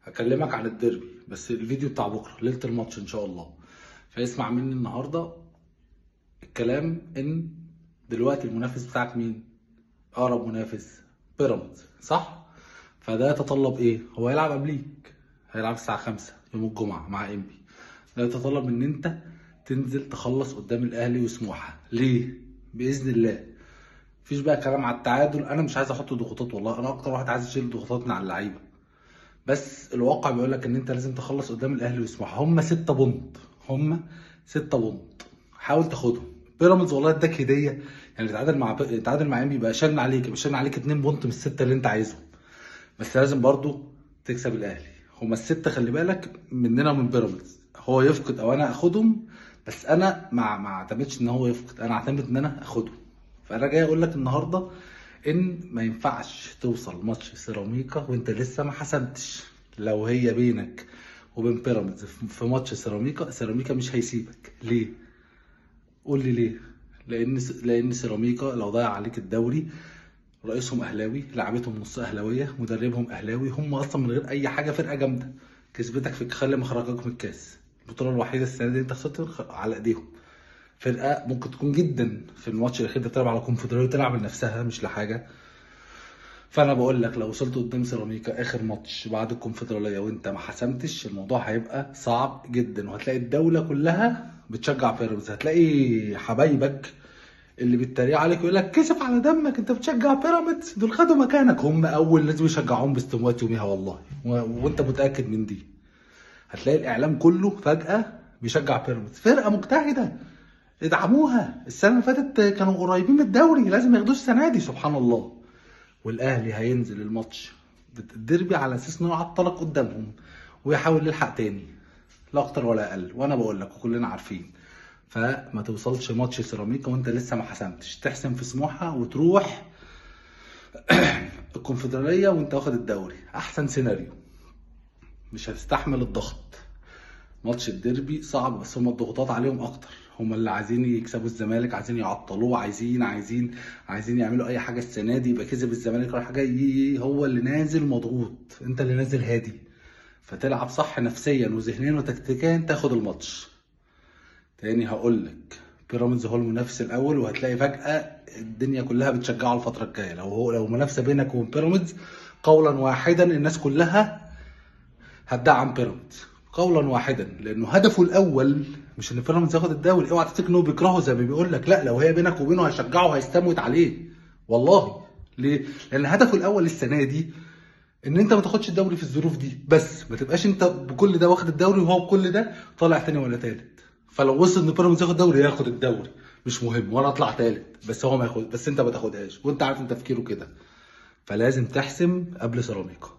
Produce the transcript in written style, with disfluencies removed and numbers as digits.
هكلمك عن الديربي، بس الفيديو بتاع بكره ليله الماتش ان شاء الله. فاسمع مني النهارده الكلام ان دلوقتي المنافس بتاعك مين؟ اقرب منافس بيراميدز، صح؟ فده يتطلب ايه؟ هو هيلعب قبليك، هيلعب الساعه 5 يوم الجمعه مع انبي. ده يتطلب ان انت تنزل تخلص قدام الاهلي وسموحه. ليه؟ باذن الله. مفيش بقى كلام على التعادل، انا مش عايز احط ضغوطات، والله انا اكتر واحد عايز اشيل ضغوطات من على اللعيبه. بس الواقع بيقول لك ان انت لازم تخلص قدام الاهلي وسموحه. هم 6 بونت، هم 6 بونت، حاول تاخدهم. بيراميدز والله اداك هديه، يعني تعادل مع انبي يبقى شالنا عليك، يبقى شالنا عليك 2 بونت من السته اللي انت عايزهم. بس لازم برضو تكسب الاهلي. هما السته خلي بالك مننا ومن بيراميدز، هو يفقد او انا اخدهم. بس انا ما اعتمدش ان هو يفقد، انا اعتمد ان انا اخدهم. فانا جاي اقول لك النهارده ان ما ينفعش توصل ماتش سيراميكا وانت لسه ما حسمتش. لو هي بينك وبين بيراميدز في ماتش سيراميكا مش هيسيبك. ليه؟ قول لي ليه. لان سيراميكا لو ضيع عليك الدوري، رئيسهم اهلاوي، لعبتهم نص اهلاويه، مدربهم اهلاوي، هم اصلا من غير اي حاجه فرقه جامده. كسبتك في خلي مخرجك من الكاس. البطوله الوحيده السنه دي انت خسرت على ايديهم. فرقه ممكن تكون جدا في الماتش الاخير ده بتلعب على كونفدراليه، تلعب لنفسها مش لحاجه. فانا بقول لك لو وصلت قدام سيراميكا اخر ماتش بعد الكونفدراليه وانت ما حسمتش، الموضوع هيبقى صعب جدا، وهتلاقي الدوله كلها بتشجع بيراميدز. هتلاقي حبايبك اللي بيتريق عليك ويقول لك كسف على دمك انت بتشجع بيراميدز، دول خدوا مكانك. هم اول ناس بيشجعوهم باستموات يوميها والله، وانت متاكد من دي. هتلاقي الاعلام كله فجاه بيشجع بيراميدز، فرقه مجتهده، ادعموها. السنه اللي فاتت كانوا قريبين من الدوري، لازم ياخدوه السنه دي. سبحان الله. والاهلي هينزل الماتش الديربي على اساس انه يعطلك قدامهم ويحاول يلحق تاني، لا اكتر ولا اقل. وانا بقول لك وكلنا عارفين، فما توصلش ماتش سيراميكا وانت لسه ما حسمتش. تحسم في سموحه وتروح الكونفدراليه وانت واخد الدوري، احسن سيناريو. مش هتستحمل الضغط. ماتش الديربي صعب، بس هم الضغوطات عليهم اكتر. هم اللي عايزين يكسبوا الزمالك، عايزين يعطلوه، عايزين يعملوا اي حاجه السنه دي. يبقى كسب الزمالك رايح جاي، هو اللي نازل مضغوط، انت اللي نازل هادي. فتلعب صح نفسيا وذهنيا وتكتيكيا تاخد الماتش. تاني هقول لك، بيراميدز هو المنافس الاول، وهتلاقي فجاه الدنيا كلها بتشجعه الفتره الجايه. لو منافسه بينك وبين بيراميدز، قولا واحدا الناس كلها هتدعم بيراميدز قولا واحدا، لانه هدفه الاول مش ان بيراميدز ياخد الدوري. اوعى تفتكر انه بيكرهه زي ما بيقول لك، لا، لو هي بينك وبينه هيشجعه، هيستموت عليه والله. ليه؟ لان هدفه الاول السنه دي ان انت ما تاخدش الدوري في الظروف دي، بس ما تبقاش انت بكل ده واخد الدوري وهو بكل ده طالع تاني ولا تالت. فلو وصل ان بيراميدز ياخد الدوري ياخد الدوري، مش مهم، وانا اطلع تالت، بس هو ما ياخد، بس انت ما تاخدهاش، وانت عارف ان تفكيره كده. فلازم تحسم قبل سيراميكا.